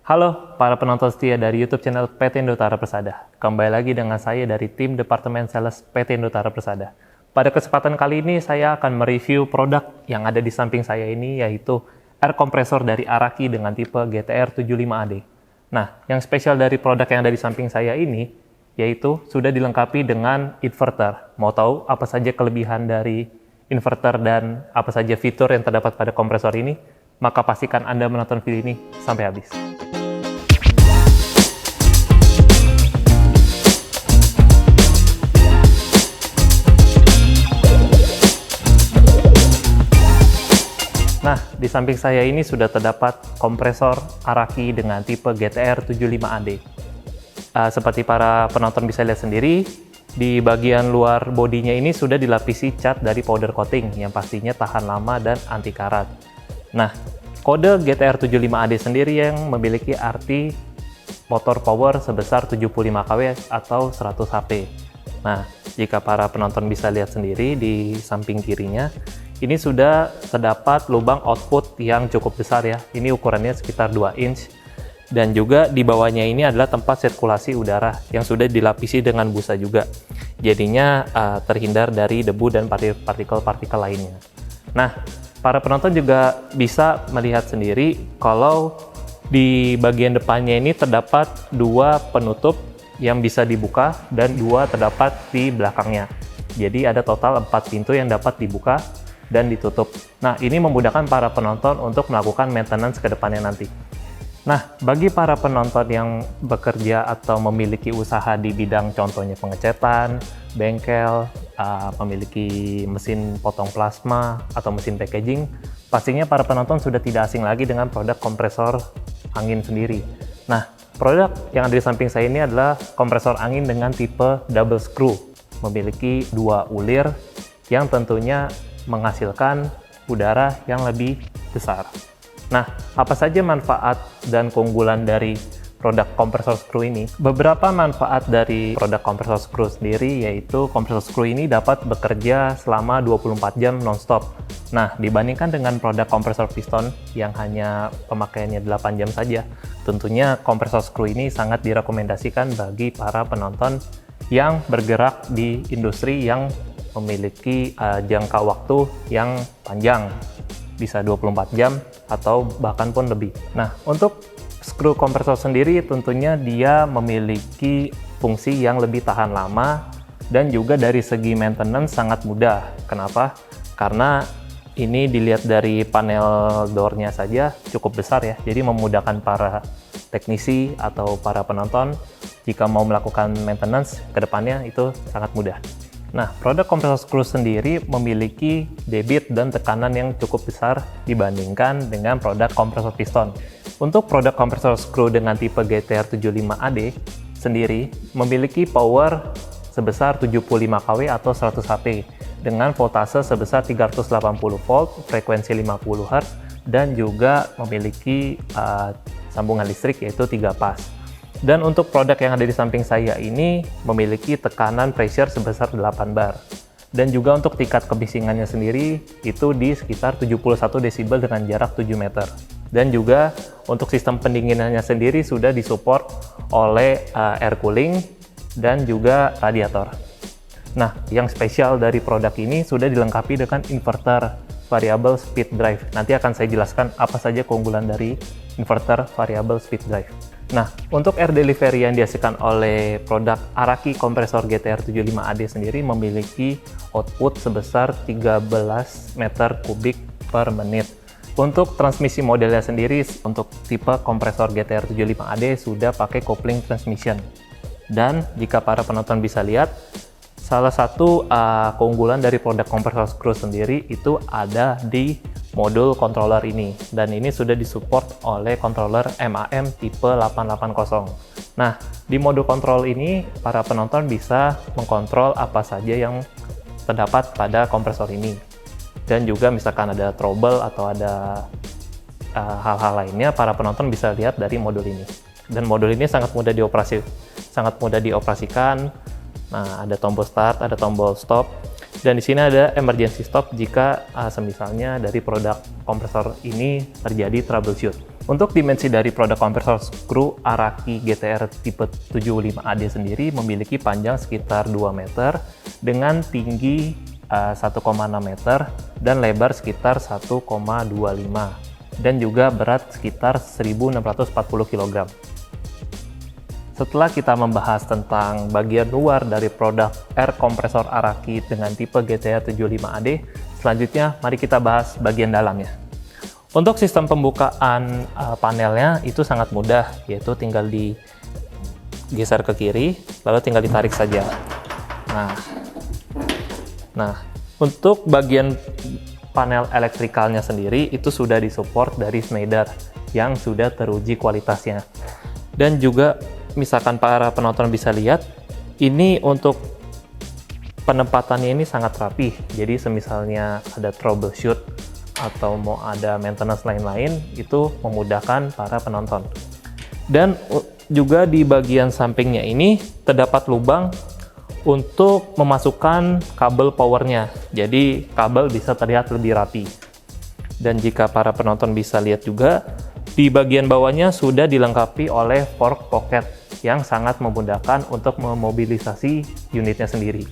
Halo para penonton setia dari YouTube channel PT Indotara Persada. Kembali lagi dengan saya dari tim Departemen Sales PT Indotara Persada. Pada kesempatan kali ini saya akan mereview produk yang ada di samping saya ini, yaitu air kompresor dari Araki dengan tipe GTR 75AD. Nah, yang spesial dari produk yang ada di samping saya ini, yaitu sudah dilengkapi dengan inverter. Mau tahu apa saja kelebihan dari inverter dan apa saja fitur yang terdapat pada kompresor ini? Maka pastikan Anda menonton video ini sampai habis. Nah, di samping saya ini sudah terdapat kompresor Araki dengan tipe GTR 75AD. Seperti para penonton bisa lihat sendiri, di bagian luar bodinya ini sudah dilapisi cat dari powder coating yang pastinya tahan lama dan anti karat. Nah, kode GTR 75AD sendiri yang memiliki arti motor power sebesar 75 kW atau 100 HP. Nah, jika para penonton bisa lihat sendiri di samping kirinya, ini sudah terdapat lubang output yang cukup besar ya. Ini ukurannya sekitar 2 inch. Dan juga di bawahnya ini adalah tempat sirkulasi udara yang sudah dilapisi dengan busa juga. Jadinya terhindar dari debu dan partikel-partikel lainnya. Nah, para penonton juga bisa melihat sendiri kalau di bagian depannya ini terdapat 2 penutup yang bisa dibuka dan 2 terdapat di belakangnya. Jadi ada total 4 pintu yang dapat dibuka dan ditutup. Nah, ini memudahkan para penonton untuk melakukan maintenance ke depannya nanti. Nah, bagi para penonton yang bekerja atau memiliki usaha di bidang contohnya pengecetan, bengkel, memiliki mesin potong plasma atau mesin packaging, pastinya para penonton sudah tidak asing lagi dengan produk kompresor angin sendiri. Nah, produk yang ada di samping saya ini adalah kompresor angin dengan tipe double screw, memiliki 2 ulir yang tentunya menghasilkan udara yang lebih besar. Nah, apa saja manfaat dan keunggulan dari produk kompresor screw ini? Beberapa manfaat dari produk kompresor screw sendiri yaitu kompresor screw ini dapat bekerja selama 24 jam non-stop. Nah, dibandingkan dengan produk kompresor piston yang hanya pemakaiannya 8 jam saja, tentunya kompresor screw ini sangat direkomendasikan bagi para penonton yang bergerak di industri yang memiliki jangka waktu yang panjang, bisa 24 jam atau bahkan pun lebih. Nah, untuk screw kompresor sendiri tentunya dia memiliki fungsi yang lebih tahan lama dan juga dari segi maintenance sangat mudah. Kenapa? Karena ini dilihat dari panel door-nya saja cukup besar ya, jadi memudahkan para teknisi atau para penonton jika mau melakukan maintenance ke depannya itu sangat mudah. Nah, produk kompresor screw sendiri memiliki debit dan tekanan yang cukup besar dibandingkan dengan produk kompresor piston. Untuk produk kompresor screw dengan tipe GTR 75AD sendiri memiliki power sebesar 75 kW atau 100 HP dengan voltase sebesar 380 volt, frekuensi 50 Hz, dan juga memiliki sambungan listrik yaitu 3 pas. Dan untuk produk yang ada di samping saya ini memiliki tekanan pressure sebesar 8 bar. Dan juga untuk tingkat kebisingannya sendiri itu di sekitar 71 desibel dengan jarak 7 meter. Dan juga untuk sistem pendinginannya sendiri sudah disupport oleh air cooling dan juga radiator. Nah, yang spesial dari produk ini sudah dilengkapi dengan inverter variable speed drive. Nanti akan saya jelaskan apa saja keunggulan dari inverter variable speed drive. Nah, untuk air delivery yang dihasilkan oleh produk Araki kompresor GTR 75AD sendiri memiliki output sebesar 13 meter kubik per menit. Untuk transmisi modelnya sendiri, untuk tipe kompresor GTR 75AD sudah pakai coupling transmission. Dan jika para penonton bisa lihat, salah satu keunggulan dari produk kompresor screw sendiri itu ada di modul controller ini, dan ini sudah disupport oleh controller MAM tipe 880. Nah, di modul control ini para penonton bisa mengkontrol apa saja yang terdapat pada kompresor ini, dan juga misalkan ada trouble atau ada hal-hal lainnya, para penonton bisa lihat dari modul ini. Dan modul ini sangat mudah dioperasikan. Nah, ada tombol start, ada tombol stop, dan di sini ada emergency stop jika semisalnya dari produk kompresor ini terjadi troubleshoot. Untuk dimensi dari produk kompresor skru Araki GTR tipe 75AD sendiri memiliki panjang sekitar 2 meter dengan tinggi 1,6 meter dan lebar sekitar 1,25 dan juga berat sekitar 1640 kg. Setelah kita membahas tentang bagian luar dari produk air kompresor Araki dengan tipe GTR 75AD, selanjutnya mari kita bahas bagian dalamnya. Untuk sistem pembukaan panelnya itu sangat mudah, yaitu tinggal digeser ke kiri, lalu tinggal ditarik saja. Nah, untuk bagian panel elektrikalnya sendiri itu sudah disupport dari Schneider yang sudah teruji kualitasnya. Dan juga misalkan para penonton bisa lihat, ini untuk penempatannya ini sangat rapi. Jadi semisalnya ada troubleshoot atau mau ada maintenance lain-lain, itu memudahkan para penonton. Dan juga di bagian sampingnya ini terdapat lubang untuk memasukkan kabel powernya, jadi kabel bisa terlihat lebih rapi. Dan jika para penonton bisa lihat juga, di bagian bawahnya sudah dilengkapi oleh fork pocket yang sangat memudahkan untuk memobilisasi unitnya sendiri.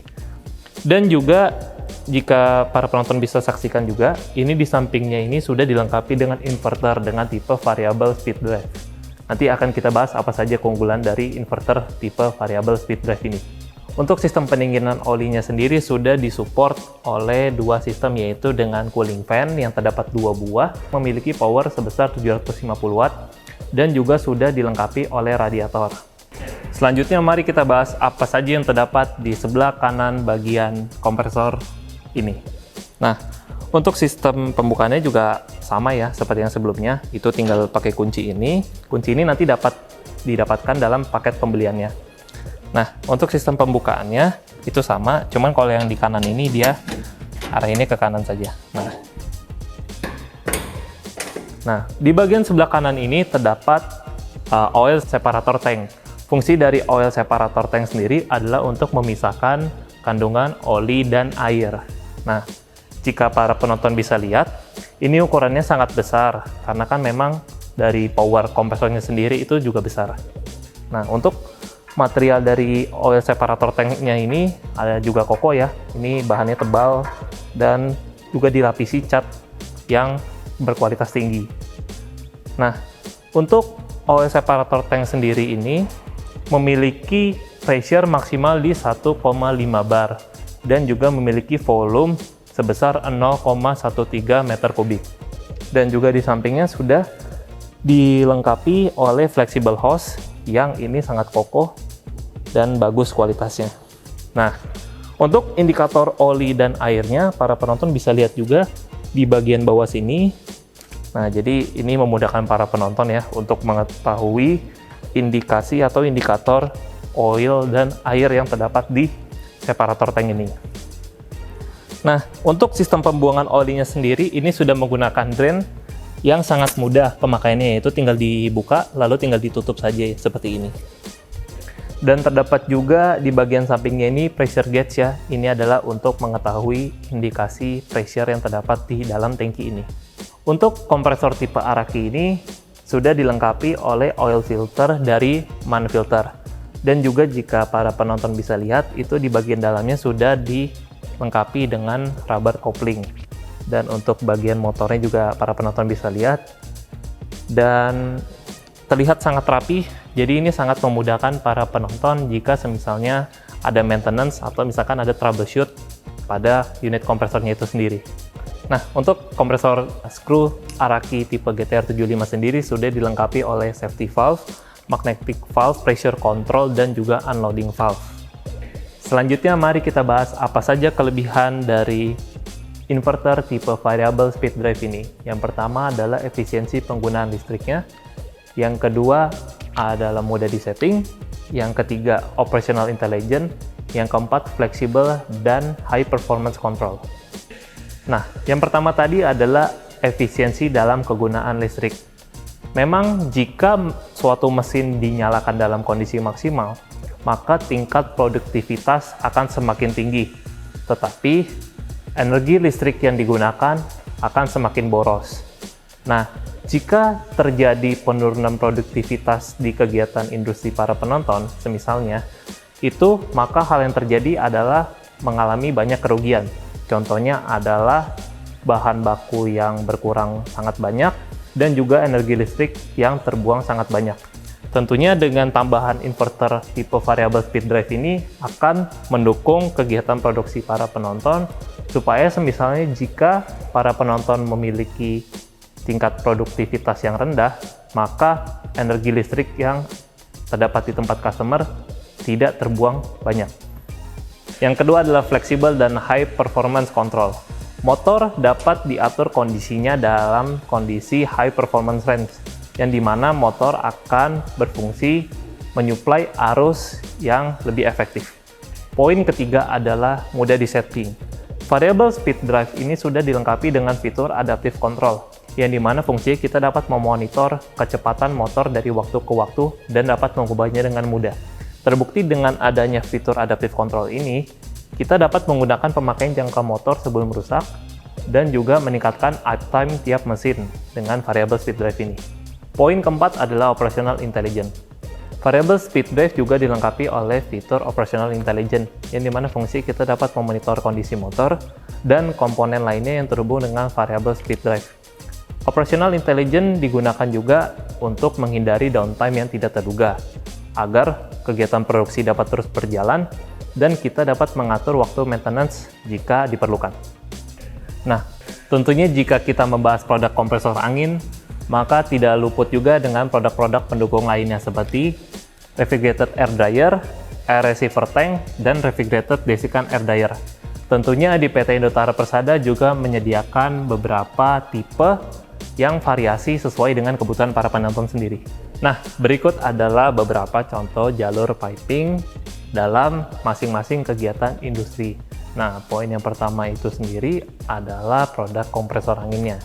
Dan juga jika para penonton bisa saksikan juga, ini di sampingnya ini sudah dilengkapi dengan inverter dengan tipe variable speed drive. Nanti akan kita bahas apa saja keunggulan dari inverter tipe variable speed drive ini. Untuk sistem pendinginan olinya sendiri sudah disupport oleh dua sistem, yaitu dengan cooling fan yang terdapat 2 buah, memiliki power sebesar 750 watt, dan juga sudah dilengkapi oleh radiator. Selanjutnya mari kita bahas apa saja yang terdapat di sebelah kanan bagian kompresor ini. Nah, untuk sistem pembukaannya juga sama ya seperti yang sebelumnya, itu tinggal pakai kunci ini. Kunci ini nanti dapat didapatkan dalam paket pembeliannya. Nah, untuk sistem pembukaannya itu sama, cuman kalau yang di kanan ini dia arahinnya ke kanan saja. Nah, di bagian sebelah kanan ini terdapat oil separator tank. Fungsi dari oil separator tank sendiri adalah untuk memisahkan kandungan oli dan air. Nah, jika para penonton bisa lihat, ini ukurannya sangat besar karena kan memang dari power kompresornya sendiri itu juga besar. Nah, untuk material dari oil separator tanknya ini ada juga kokoh ya. Ini bahannya tebal dan juga dilapisi cat yang berkualitas tinggi. Nah, untuk oil separator tank sendiri ini memiliki pressure maksimal di 1,5 bar dan juga memiliki volume sebesar 0,13 meter kubik. Dan juga di sampingnya sudah dilengkapi oleh flexible hose yang ini sangat kokoh dan bagus kualitasnya. Nah, untuk indikator oli dan airnya, para penonton bisa lihat juga di bagian bawah sini. Nah, jadi ini memudahkan para penonton ya untuk mengetahui indikasi atau indikator oil dan air yang terdapat di separator tank ini. Nah, untuk sistem pembuangan olinya sendiri ini sudah menggunakan drain yang sangat mudah pemakaiannya, yaitu tinggal dibuka lalu tinggal ditutup saja seperti ini. Dan terdapat juga di bagian sampingnya ini pressure gauge ya. Ini adalah untuk mengetahui indikasi pressure yang terdapat di dalam tangki ini. Untuk kompresor tipe Araki ini sudah dilengkapi oleh oil filter dari MAN Filter. Dan juga jika para penonton bisa lihat, itu di bagian dalamnya sudah dilengkapi dengan rubber coupling. Dan untuk bagian motornya juga para penonton bisa lihat. Dan terlihat sangat rapi, jadi ini sangat memudahkan para penonton jika semisalnya ada maintenance atau misalkan ada troubleshoot pada unit kompresornya itu sendiri. Nah, untuk kompresor skru Araki tipe GTR 75 sendiri sudah dilengkapi oleh safety valve, magnetic valve, pressure control, dan juga unloading valve. Selanjutnya mari kita bahas apa saja kelebihan dari inverter tipe variable speed drive ini. Yang pertama adalah efisiensi penggunaan listriknya. Yang kedua adalah mudah disetting. Yang ketiga operational intelligence. Yang keempat fleksibel dan high performance control. Nah, yang pertama tadi adalah efisiensi dalam kegunaan listrik. Memang jika suatu mesin dinyalakan dalam kondisi maksimal, maka tingkat produktivitas akan semakin tinggi. Tetapi energi listrik yang digunakan akan semakin boros. Nah, Jika terjadi penurunan produktivitas di kegiatan industri para penonton, semisalnya, maka hal yang terjadi adalah mengalami banyak kerugian. Contohnya adalah bahan baku yang berkurang sangat banyak dan juga energi listrik yang terbuang sangat banyak. Tentunya dengan tambahan inverter tipe variable speed drive ini akan mendukung kegiatan produksi para penonton supaya semisalnya jika para penonton memiliki tingkat produktivitas yang rendah, maka energi listrik yang terdapat di tempat customer tidak terbuang banyak. Yang kedua adalah fleksibel dan high performance control. Motor dapat diatur kondisinya dalam kondisi high performance range, yang dimana motor akan berfungsi menyuplai arus yang lebih efektif. Poin ketiga adalah mudah disetting. Variable speed drive ini sudah dilengkapi dengan fitur adaptive control, yang dimana fungsinya kita dapat memonitor kecepatan motor dari waktu ke waktu dan dapat mengubahnya dengan mudah. Terbukti dengan adanya fitur adaptive control ini, kita dapat menggunakan pemakaian jangka motor sebelum rusak dan juga meningkatkan uptime tiap mesin dengan variable speed drive ini. Poin keempat adalah operational intelligence. Variable speed drive juga dilengkapi oleh fitur operational intelligence, yang dimana fungsi kita dapat memonitor kondisi motor dan komponen lainnya yang terhubung dengan variable speed drive. Operational intelligence digunakan juga untuk menghindari downtime yang tidak terduga, agar kegiatan produksi dapat terus berjalan dan kita dapat mengatur waktu maintenance jika diperlukan. Nah, tentunya jika kita membahas produk kompresor angin, maka tidak luput juga dengan produk-produk pendukung lainnya seperti refrigerated air dryer, air receiver tank, dan refrigerated desiccant air dryer. Tentunya di PT Indotara Persada juga menyediakan beberapa tipe yang variasi sesuai dengan kebutuhan para penonton sendiri. Nah, berikut adalah beberapa contoh jalur piping dalam masing-masing kegiatan industri. Nah, poin yang pertama itu sendiri adalah produk kompresor anginnya.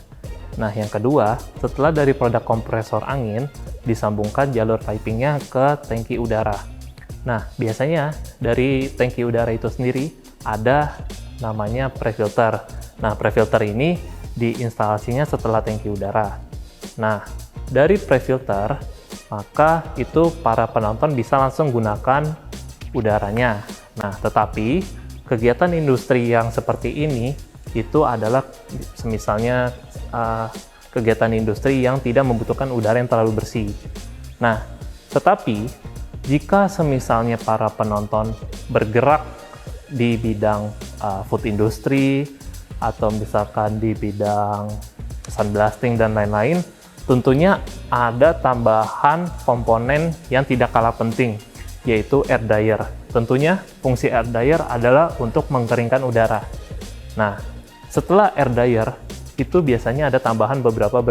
Nah, yang kedua, setelah dari produk kompresor angin, disambungkan jalur pipingnya ke tangki udara. Nah, biasanya dari tangki udara itu sendiri ada namanya pre-filter. Nah, pre-filter ini diinstalasinya setelah tangki udara. Nah, dari pre-filter, maka itu para penonton bisa langsung gunakan udaranya. Nah, tetapi kegiatan industri yang seperti ini itu adalah misalnya kegiatan industri yang tidak membutuhkan udara yang terlalu bersih. Nah, tetapi jika semisalnya para penonton bergerak di bidang food industry atau misalkan di bidang sandblasting dan lain-lain, tentunya ada tambahan komponen yang tidak kalah penting, yaitu air dryer. Tentunya fungsi air dryer adalah untuk mengeringkan udara. Nah, setelah air dryer, itu biasanya ada tambahan beberapa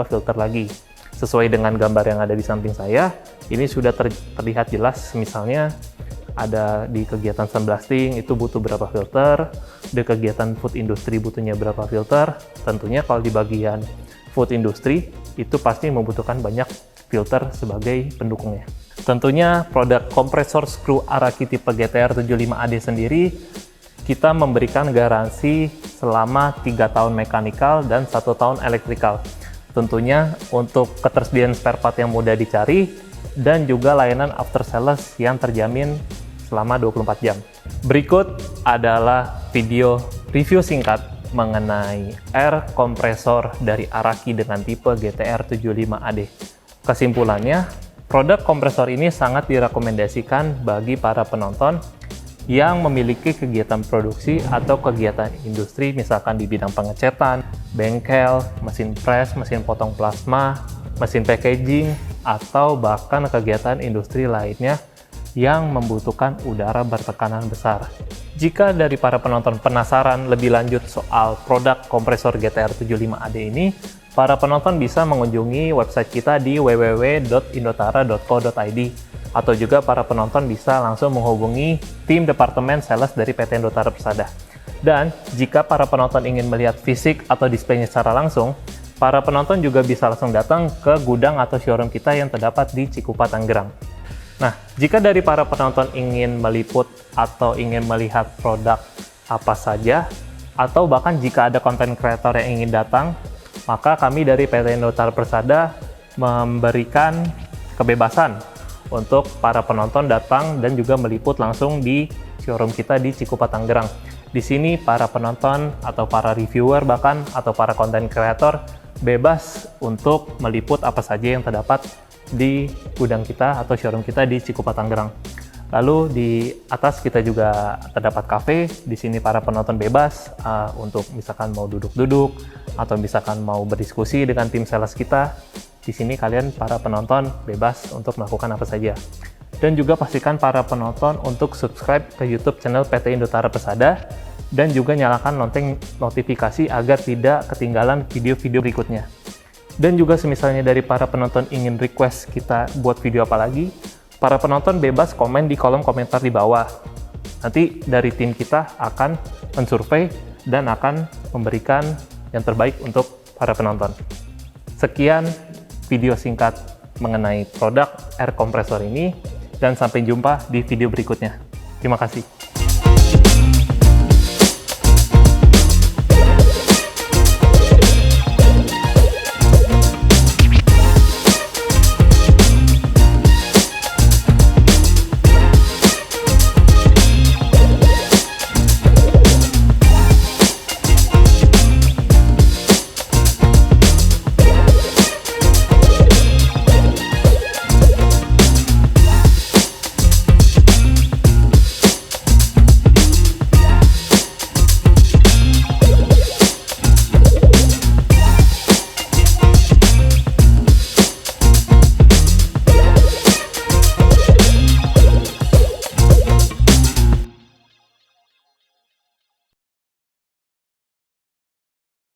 filter lagi. Sesuai dengan gambar yang ada di samping saya, ini sudah terlihat jelas, misalnya ada di kegiatan sandblasting itu butuh berapa filter, di kegiatan food industry butuhnya berapa filter. Tentunya kalau di bagian food industry itu pasti membutuhkan banyak filter sebagai pendukungnya. Tentunya produk kompresor screw Araki tipe GTR 75AD sendiri kita memberikan garansi selama 3 tahun mekanikal dan 1 tahun elektrikal. Tentunya untuk ketersediaan spare part yang mudah dicari dan juga layanan after sales yang terjamin selama 24 jam. Berikut adalah video review singkat mengenai air kompresor dari Araki dengan tipe GTR 75AD. Kesimpulannya, produk kompresor ini sangat direkomendasikan bagi para penonton yang memiliki kegiatan produksi atau kegiatan industri, misalkan di bidang pengecetan, bengkel, mesin press, mesin potong plasma, mesin packaging, atau bahkan kegiatan industri lainnya yang membutuhkan udara bertekanan besar. Jika dari para penonton penasaran lebih lanjut soal produk kompresor GTR 75AD ini, para penonton bisa mengunjungi website kita di www.indotara.co.id, atau juga para penonton bisa langsung menghubungi tim departemen sales dari PT Indotara Persada. Dan jika para penonton ingin melihat fisik atau displaynya secara langsung, para penonton juga bisa langsung datang ke gudang atau showroom kita yang terdapat di Cikupa, Tangerang. Nah, jika dari para penonton ingin meliput atau ingin melihat produk apa saja, atau bahkan jika ada konten kreator yang ingin datang, maka kami dari PT Indotara Persada memberikan kebebasan untuk para penonton datang dan juga meliput langsung di showroom kita di Cikupa, Tangerang. Di sini para penonton atau para reviewer bahkan atau para content creator bebas untuk meliput apa saja yang terdapat di gudang kita atau showroom kita di Cikupa, Tangerang. Lalu di atas kita juga terdapat cafe. Di sini para penonton bebas untuk misalkan mau duduk-duduk atau misalkan mau berdiskusi dengan tim sales kita. Di sini kalian para penonton bebas untuk melakukan apa saja. Dan juga pastikan para penonton untuk subscribe ke YouTube channel PT Indotara Persada dan juga nyalakan lonceng notifikasi agar tidak ketinggalan video-video berikutnya. Dan juga semisalnya dari para penonton ingin request kita buat video apa lagi, para penonton bebas komen di kolom komentar di bawah. Nanti dari tim kita akan mensurvei dan akan memberikan yang terbaik untuk para penonton. Sekian video singkat mengenai produk air compressor ini, dan sampai jumpa di video berikutnya. Terima kasih.